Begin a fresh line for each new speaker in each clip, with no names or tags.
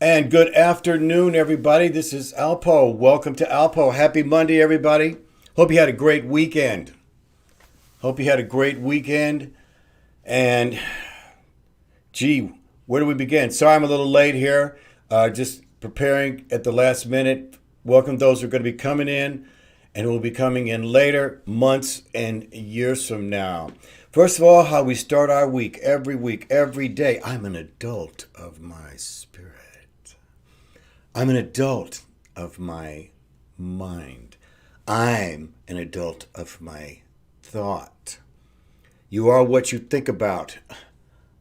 And good afternoon, everybody. This is Alpo. Welcome to Alpo. Happy Monday, everybody. Hope you had a great weekend. And, gee, where do we begin? Sorry I'm a little late here. Just preparing at the last minute. Welcome those who are going to be coming in and who will be coming in later, months and years from now. First of all, how we start our week, every day. I'm an adult of my spirit. I'm an adult of my mind. I'm an adult of my thought. You are what you think about.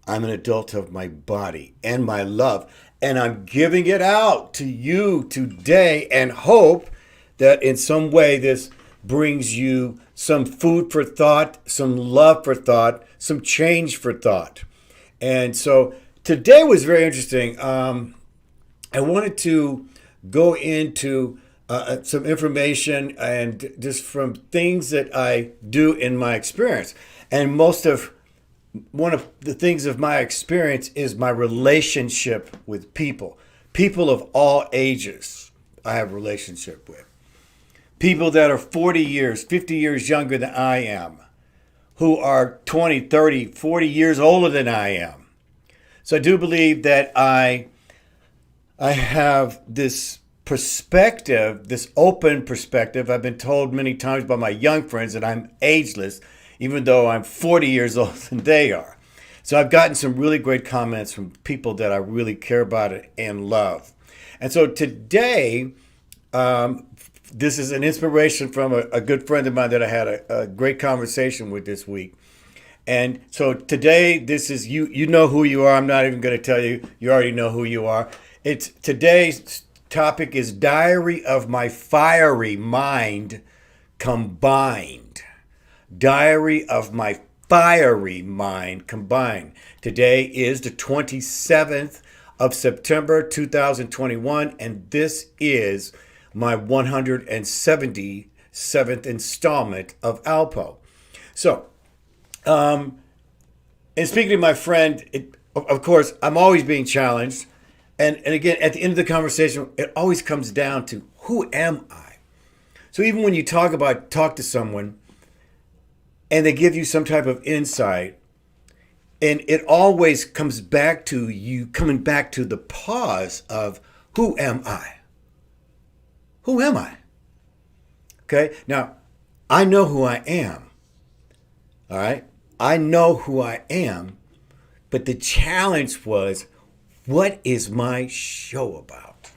I'm an adult of my body and my love. And I'm giving it out to you today and hope that in some way this brings you some food for thought, some love for thought, some change for thought. And so today was very interesting. I wanted to go into some information and just from things that I do in my experience. And one of the things of my experience is my relationship with people. People of all ages I have a relationship with. People that are 40 years, 50 years younger than I am, who are 20, 30, 40 years older than I am. So I do believe that I have this perspective, this open perspective. I've been told many times by my young friends that I'm ageless, even though I'm 40 years older than they are. So I've gotten some really great comments from people that I really care about and love. And so today, this is an inspiration from a good friend of mine that I had a great conversation with this week. And so today, this is, you know who you are. I'm not even going to tell you. You already know who you are. Today's topic is Diary of My Fiery Mind Combined. Diary of My Fiery Mind Combined. Today is the 27th of September 2021, and this is my 177th installment of ALPOUGH. So, and speaking to my friend, of course, I'm always being challenged. And again, at the end of the conversation, it always comes down to, who am I? So even when you talk to someone and they give you some type of insight, and it always comes back to you coming back to the pause of, who am I? Who am I? Okay, now, I know who I am. All right? I know who I am, but the challenge was, what is my show about?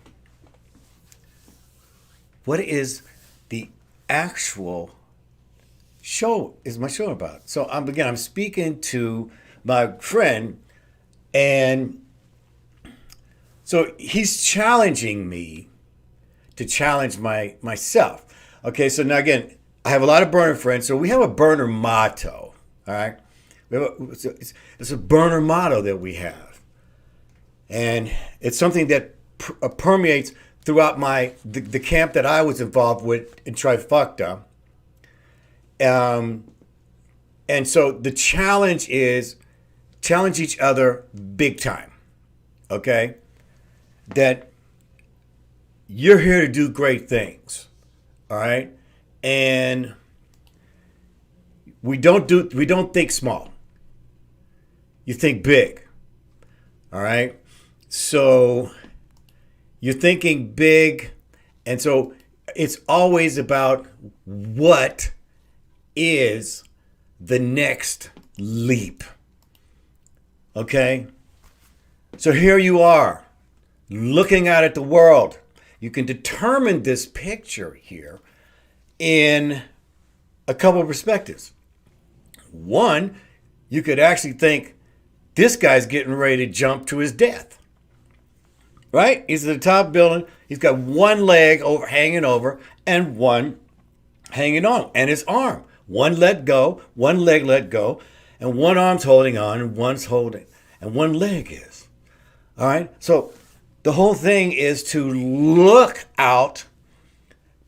What is the actual show, is my show about? So I'm speaking to my friend, and so he's challenging me to challenge myself. Okay, so now again, I have a lot of burner friends, so we have a burner motto, all right? It's a burner motto that we have. And it's something that permeates throughout the camp that I was involved with in Trifecta. And so the challenge is challenge each other big time. Okay? That you're here to do great things. All right? And we don't think small. You think big. All right? So you're thinking big, and so it's always about what is the next leap. Okay? So here you are, looking out at the world. You can determine this picture here in a couple of perspectives. One, you could actually think, this guy's getting ready to jump to his death. Right? He's at the top building. He's got one leg hanging over and one hanging on. And his arm. One let go, one leg let go, and one arm's holding on and one's holding. And one leg is. All right? So the whole thing is to look out,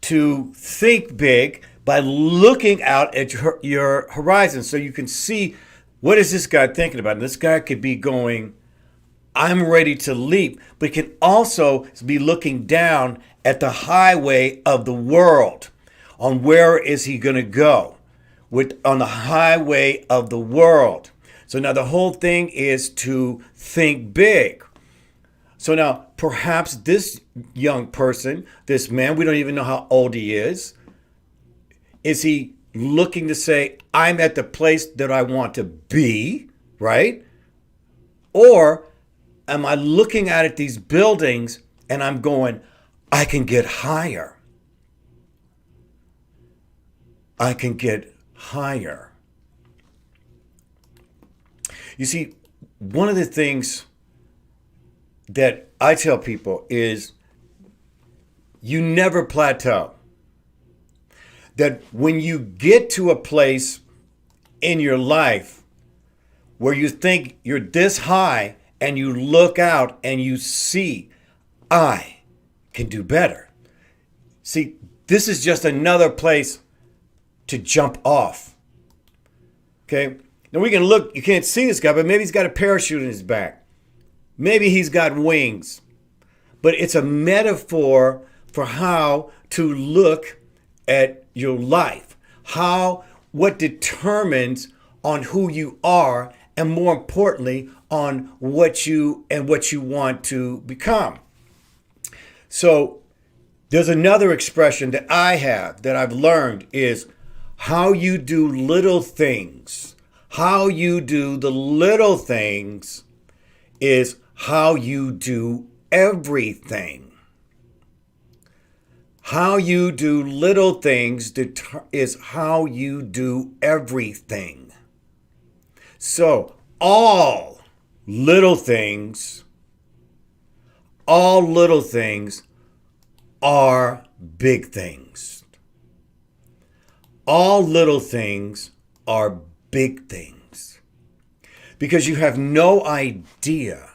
to think big by looking out at your horizon so you can see, what is this guy thinking about? And this guy could be going I'm ready to leap, but it can also be looking down at the highway of the world. On where is he going to go? On the highway of the world. So now the whole thing is to think big. So now perhaps this young person, this man, we don't even know how old he is he looking to say, I'm at the place that I want to be, right? Or am I looking at these buildings and I'm going, I can get higher. I can get higher. You see, one of the things that I tell people is you never plateau. That when you get to a place in your life where you think you're this high and you look out and you see, I can do better. See, this is just another place to jump off. Okay? Now we can look, you can't see this guy, but maybe he's got a parachute in his back. Maybe he's got wings. But it's a metaphor for how to look at your life. What determines on who you are, and more importantly, on what you want to become. So there's another expression that I have that I've learned is how you do little things. How you do the little things is how you do everything. How you do little things is how you do everything. So all little things are big things. All little things are big things. Because you have no idea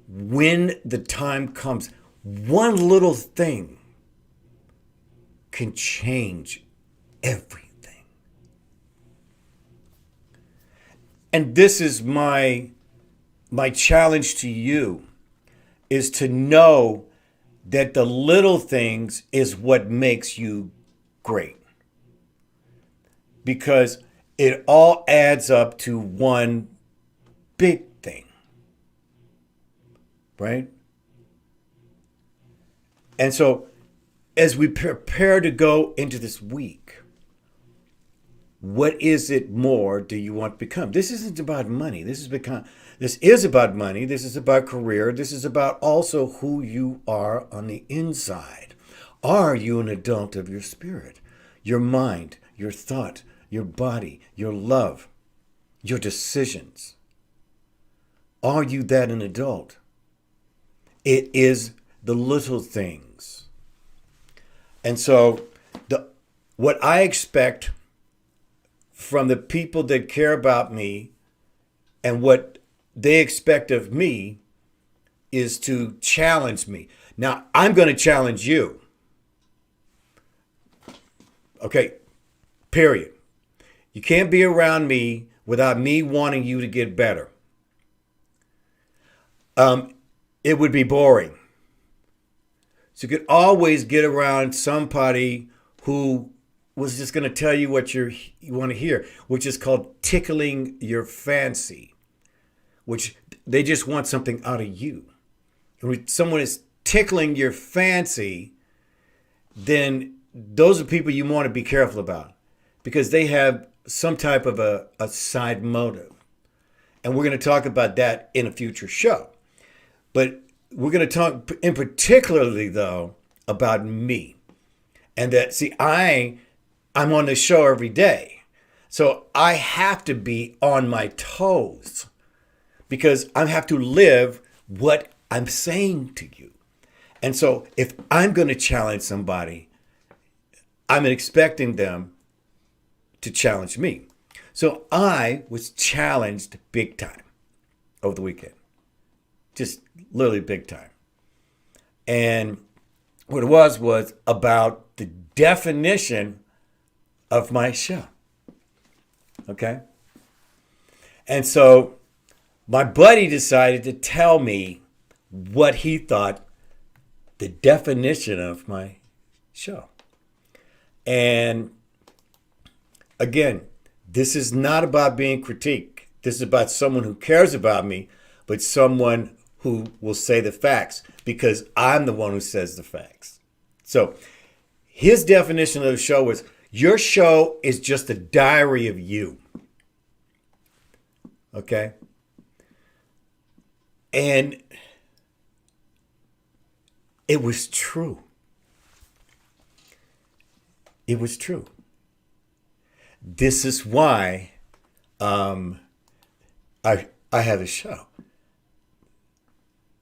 when the time comes. One little thing can change everything. And this is my challenge to you, is to know that the little things is what makes you great. Because it all adds up to one big thing. Right? And so as we prepare to go into this week, what is it more do you want to become? This isn't about money. This is about money. This is about career. This is about also who you are on the inside. Are you an adult of your spirit, your mind, your thought, your body, your love, your decisions? Are you that an adult? It is the little things. And so what I expect from the people that care about me and what they expect of me is to challenge me. Now, I'm going to challenge you. Okay, period. You can't be around me without me wanting you to get better. It would be boring. So you could always get around somebody who was just going to tell you what you want to hear, which is called tickling your fancy, which they just want something out of you. And when someone is tickling your fancy, then those are people you want to be careful about because they have some type of a side motive. And we're going to talk about that in a future show. But we're going to talk in particularly, though, about me. And that, see, I'm on the show every day. So I have to be on my toes because I have to live what I'm saying to you. And so if I'm going to challenge somebody, I'm expecting them to challenge me. So I was challenged big time over the weekend. Just literally big time. And what it was about the definition of my show. Okay? And so my buddy decided to tell me what he thought the definition of my show. And again, this is not about being critiqued. This is about someone who cares about me, but someone who will say the facts, because I'm the one who says the facts. So his definition of the show was, your show is just a diary of you. Okay? And it was true. It was true. This is why I have a show.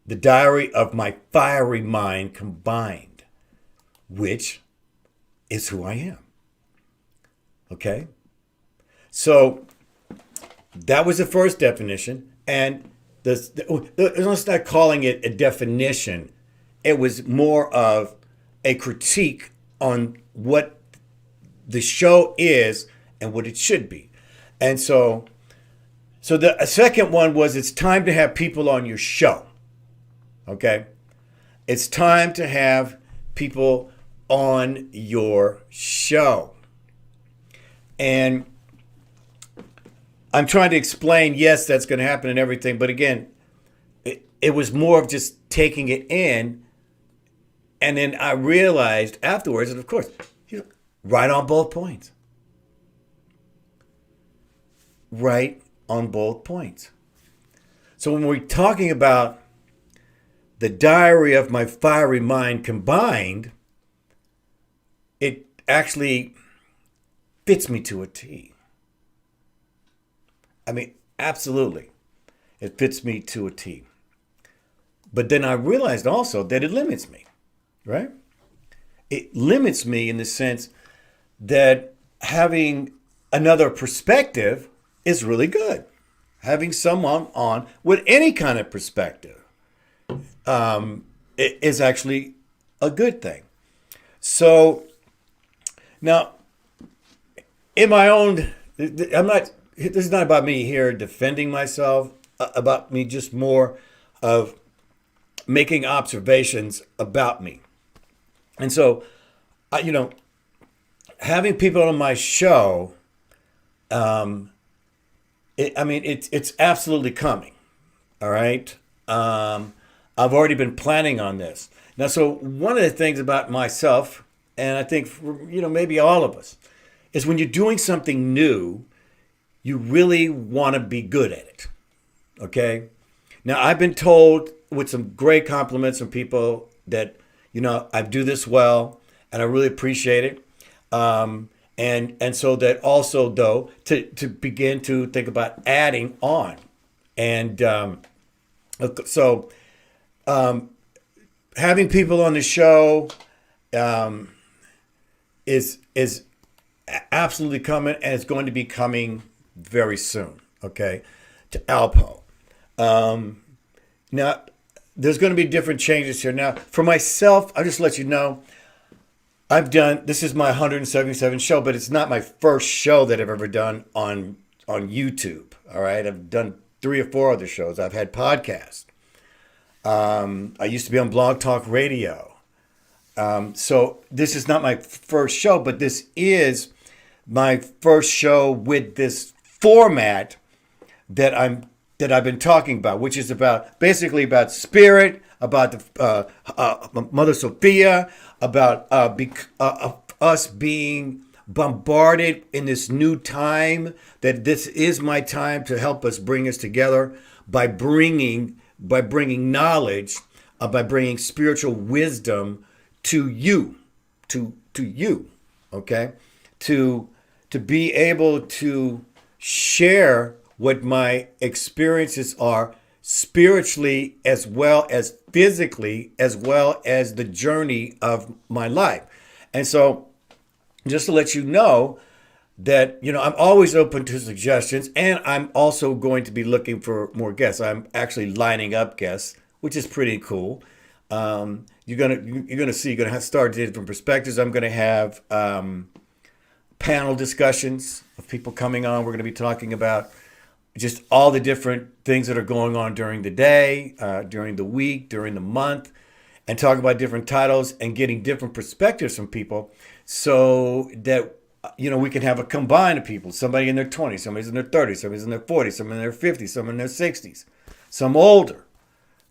The diary of my fiery mind combined, which is who I am. Okay? So that was the first definition. And let's not calling it a definition. It was more of a critique on what the show is and what it should be. And so the second one was, it's time to have people on your show. Okay? It's time to have people on your show. And I'm trying to explain, yes, that's going to happen and everything. But again, it was more of just taking it in. And then I realized afterwards, and of course, right on both points. Right on both points. So when we're talking about the diary of my fiery mind combined, it actually fits me to a T. I mean, absolutely. It fits me to a T. But then I realized also that it limits me, right? It limits me in the sense that having another perspective is really good. Having someone on with any kind of perspective is actually a good thing. So now, in my own, this is not about me here defending myself, about me just more of making observations about me. And so, having people on my show, it's absolutely coming. All right. I've already been planning on this. Now, so one of the things about myself, and I think for, maybe all of us, is when you're doing something new, you really want to be good at it. Okay. Now, I've been told with some great compliments from people that, I do this well, and I really appreciate it. And so that also, though, to begin to think about adding on. And having people on the show is absolutely coming, and it's going to be coming very soon, okay, to ALPOUGH. Now, there's going to be different changes here. Now, for myself, I'll just let you know, this is my 177th show, but it's not my first show that I've ever done on YouTube, all right? I've done 3 or 4 other shows. I've had podcasts. I used to be on Blog Talk Radio. So this is not my first show, but this is my first show with this format that I've been talking about, which is basically about spirit, about the Mother Sophia, about us being bombarded in this new time, that this is my time to help us bring us together by bringing knowledge, by bringing spiritual wisdom to you, okay? To be able to share what my experiences are spiritually as well as physically, as well as the journey of my life. And so just to let you know that, I'm always open to suggestions, and I'm also going to be looking for more guests. I'm actually lining up guests, which is pretty cool. You're gonna see, you're gonna have start different perspectives. I'm gonna have panel discussions of people coming on. We're gonna be talking about, just all the different things that are going on during the day, during the week, during the month, and talk about different titles and getting different perspectives from people so that, we can have a combine of people, somebody in their 20s, somebody's in their 30s, somebody's in their 40s, some in their 50s, some in their 60s, some older.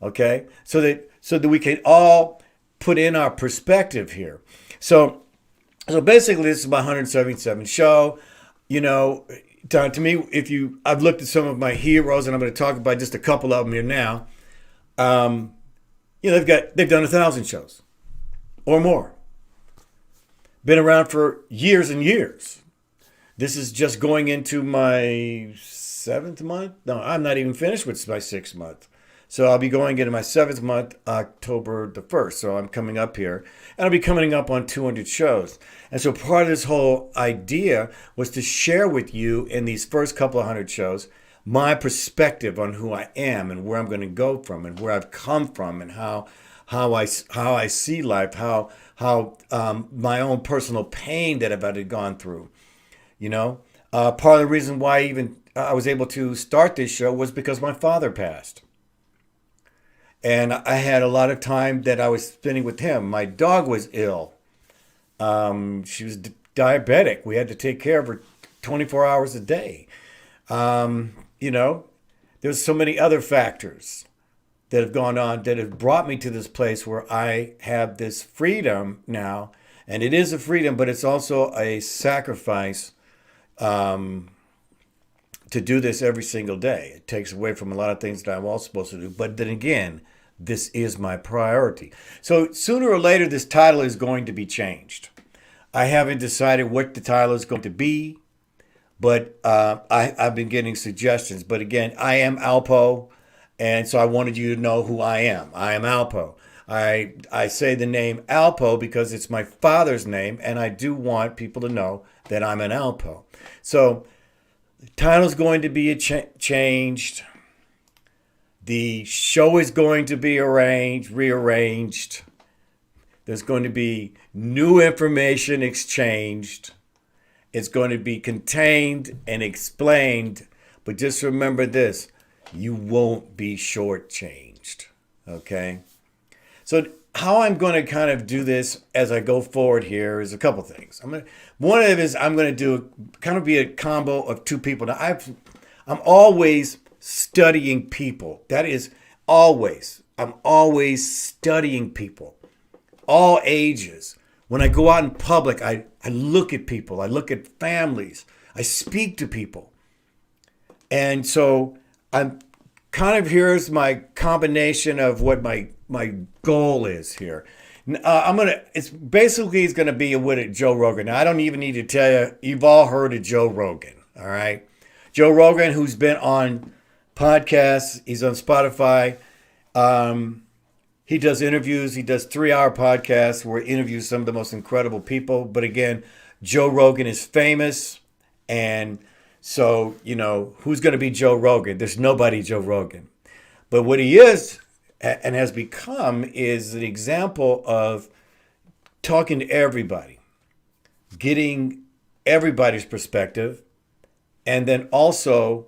Okay? So that we can all put in our perspective here. So basically this is my 177 show. To me, I've looked at some of my heroes, and I'm going to talk about just a couple of them here now. They've done 1,000 shows or more. Been around for years and years. This is just going into my 7th month. No, I'm not even finished with my 6th month. So I'll be going into my 7th month, October the 1st. So I'm coming up here, and I'll be coming up on 200 shows. And so part of this whole idea was to share with you in these first couple of 100 shows my perspective on who I am and where I'm going to go from and where I've come from and how I see life, how my own personal pain that I've had to gone through. Part of the reason why I was able to start this show was because my father passed. And I had a lot of time that I was spending with him. My dog was ill. She was diabetic. We had to take care of her 24 hours a day. There's so many other factors that have gone on that have brought me to this place where I have this freedom now. And it is a freedom, but it's also a sacrifice to do this every single day. It takes away from a lot of things that I'm all supposed to do. But then again, this is my priority. So sooner or later, this title is going to be changed. I haven't decided what the title is going to be, but I've been getting suggestions. But again, I am ALPOUGH, and so I wanted you to know who I am. I am ALPOUGH. I say the name ALPOUGH because it's my father's name, and I do want people to know that I'm an ALPOUGH. So the title's going to be changed. The show is going to be rearranged. There's going to be new information exchanged. It's going to be contained and explained. But just remember this, you won't be shortchanged. Okay? So how I'm going to kind of do this as I go forward here is a couple things. One of them is I'm going to do kind of be a combo of two people. Now I'm always studying people. That is always. I'm always studying people. All ages. When I go out in public, I look at people. I look at families. I speak to people. And so I'm kind of, here's my combination of what my goal is here. It's going to be with Joe Rogan. Now, I don't even need to tell you, you've all heard of Joe Rogan, all right? Joe Rogan, who's been on podcasts, he's on Spotify. He does interviews. He does 3-hour podcasts where he interviews some of the most incredible people. But again, Joe Rogan is famous. And so, who's going to be Joe Rogan? There's nobody Joe Rogan. But what he is and has become is an example of talking to everybody, getting everybody's perspective, and then also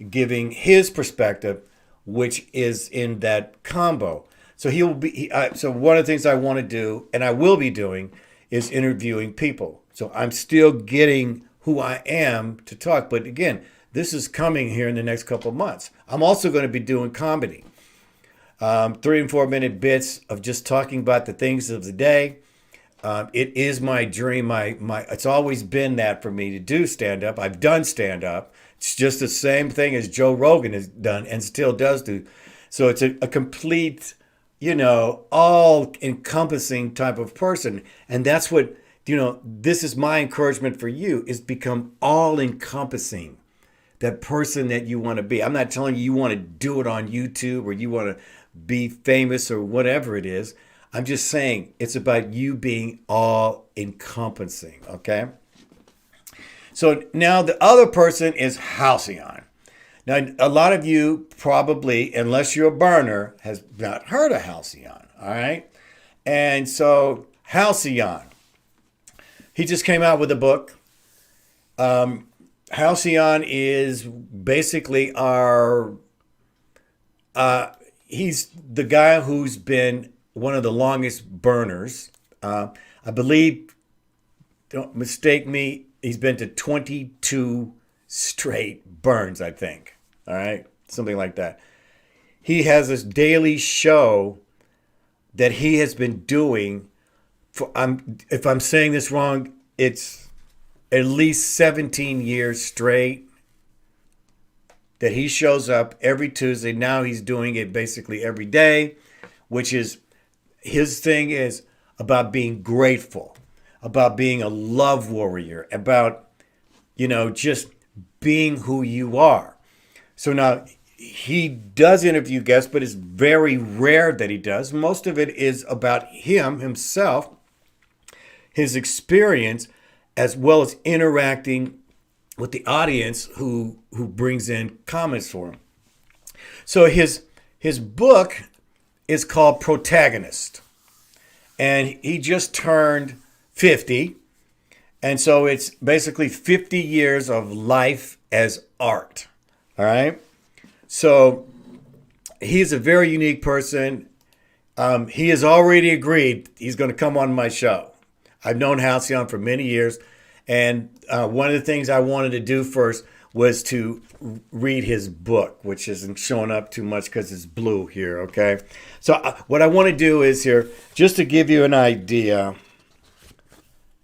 giving his perspective, which is in that combo. So so one of the things I want to do, and I will be doing, is interviewing people. So I'm still getting who I am to talk. But again, this is coming here in the next couple of months. I'm also going to be doing comedy. 3 and 4 minute bits of just talking about the things of the day. It is my dream. It's always been that for me to do stand-up. I've done stand-up. It's just the same thing as Joe Rogan has done and still does do. So it's a complete, all-encompassing type of person. And that's what, this is my encouragement for you, is become all-encompassing. That person that you want to be. I'm not telling you want to do it on YouTube or you want to be famous or whatever it is. I'm just saying it's about you being all-encompassing, okay? So now the other person is HALCYON. Now, a lot of you probably, unless you're a burner, has not heard of HALCYON, all right? And so HALCYON, he just came out with a book. Halcyon is basically he's the guy who's been one of the longest burners. I believe, don't mistake me, he's been to 22 straight burns, I think. All right, something like that. He has this daily show that he has been doing for, if I'm saying this wrong, it's at least 17 years straight that he shows up every Tuesday. Now he's doing it basically every day, which is his thing is about being grateful, about being a love warrior, about, just being who you are. So now he does interview guests, but it's very rare that he does. Most of it is about himself, his experience, as well as interacting with the audience who brings in comments for him. So his book is called Protagonist, and he just turned 50, and so it's basically 50 years of life as art. All right, so he's a very unique person. He has already agreed he's going to come on my show. I've known Halcyon for many years, and one of the things I wanted to do first was to read his book, which isn't showing up too much because it's blue here, okay? So what I want to do is here, just to give you an idea,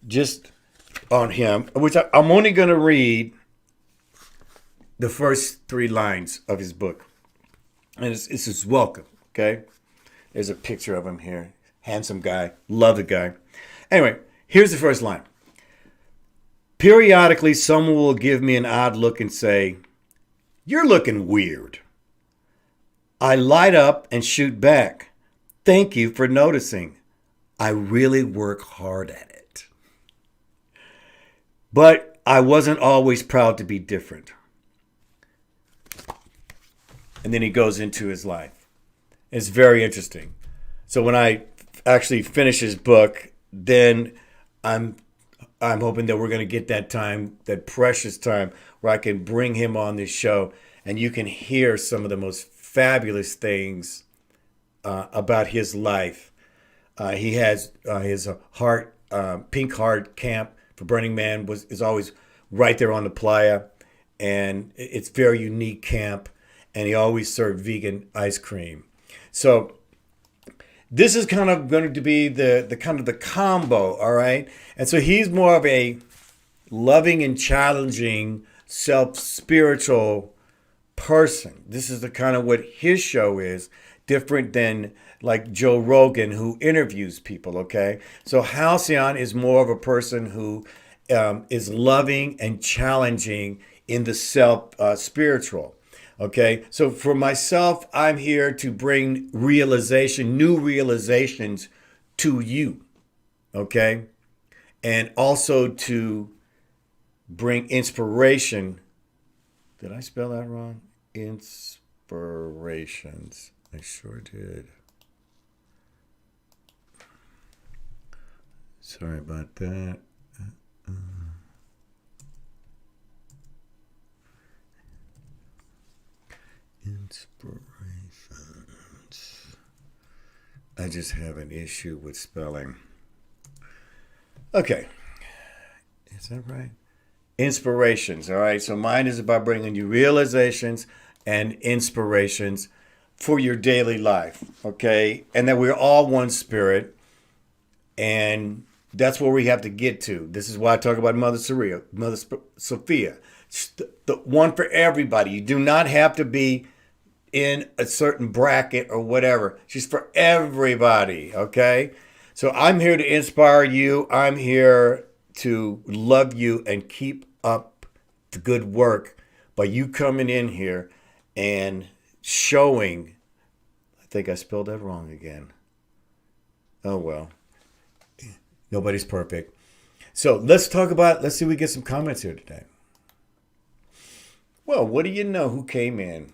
just on him, which I'm only going to read the first 3 lines of his book. And it's his welcome, okay? There's a picture of him here. Handsome guy. Love the guy. Anyway, here's the first line. Periodically, someone will give me an odd look and say, "You're looking weird." I light up and shoot back. "Thank you for noticing. I really work hard at it." But I wasn't always proud to be different. And then he goes into his life. It's very interesting. So when I actually finish his book, then I'm hoping that we're going to get that time, that precious time, where I can bring him on this show and you can hear some of the most fabulous things about his life. He has his Pink Heart Camp for Burning Man is always right there on the playa, and it's a very unique camp, and he always served vegan ice cream. So this is kind of going to be the kind of the combo, all right? And so he's more of a loving and challenging, self-spiritual person. This is the kind of what his show is, different than like Joe Rogan, who interviews people, okay? So Halcyon is more of a person who is loving and challenging in the self-spiritual. Okay, so for myself, I'm here to bring new realizations to you, okay? And also to bring inspiration. Did I spell that wrong? Inspirations. I sure did. Sorry about that. Inspirations. I just have an issue with spelling. Okay. Is that right? Inspirations. All right. So mine is about bringing you realizations and inspirations for your daily life. Okay. And that we're all one spirit. And that's where we have to get to. This is why I talk about Mother Sophia. The one for everybody. You do not have to be in a certain bracket or whatever. She's for everybody, okay? So I'm here to inspire you. I'm here to love you and keep up the good work by you coming in here and showing. I think I spelled that wrong again. Oh, well. Nobody's perfect. So let's see if we get some comments here today. Well, what do you know who came in?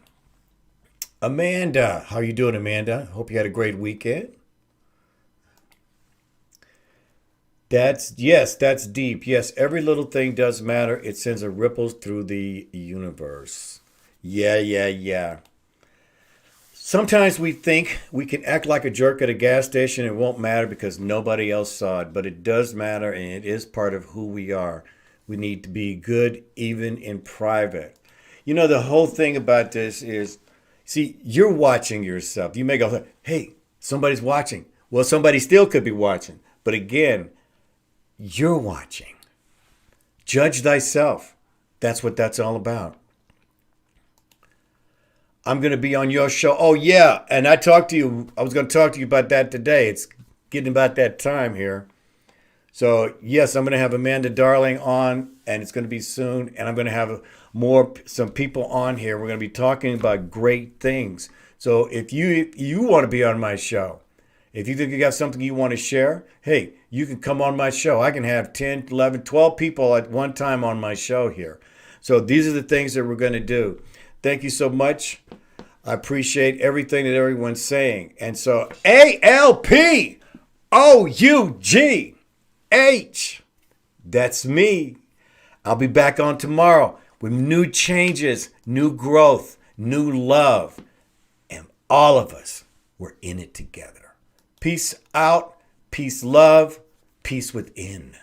Amanda. How you doing, Amanda? Hope you had a great weekend. That's deep. Yes, every little thing does matter. It sends a ripple through the universe. Yeah. Sometimes we think we can act like a jerk at a gas station and it won't matter because nobody else saw it, but it does matter and it is part of who we are. We need to be good even in private. You know, the whole thing about this is, see, you're watching yourself. You may go, hey, somebody's watching. Well, somebody still could be watching. But again, you're watching. Judge thyself. That's what that's all about. I'm going to be on your show. Oh, yeah. And I was going to talk to you about that today. It's getting about that time here. So, yes, I'm going to have Amanda Darling on, and it's going to be soon. And I'm going to have some people on here. We're going to be talking about great things. So if you want to be on my show, if you think you got something you want to share, hey, you can come on my show. I can have 10, 11, 12 people at one time on my show here. So these are the things that we're going to do. Thank you so much. I appreciate everything that everyone's saying. And so ALPOUGH, that's me. I'll be back on tomorrow with new changes, new growth, new love. And all of us, we're in it together. Peace out, peace love, peace within.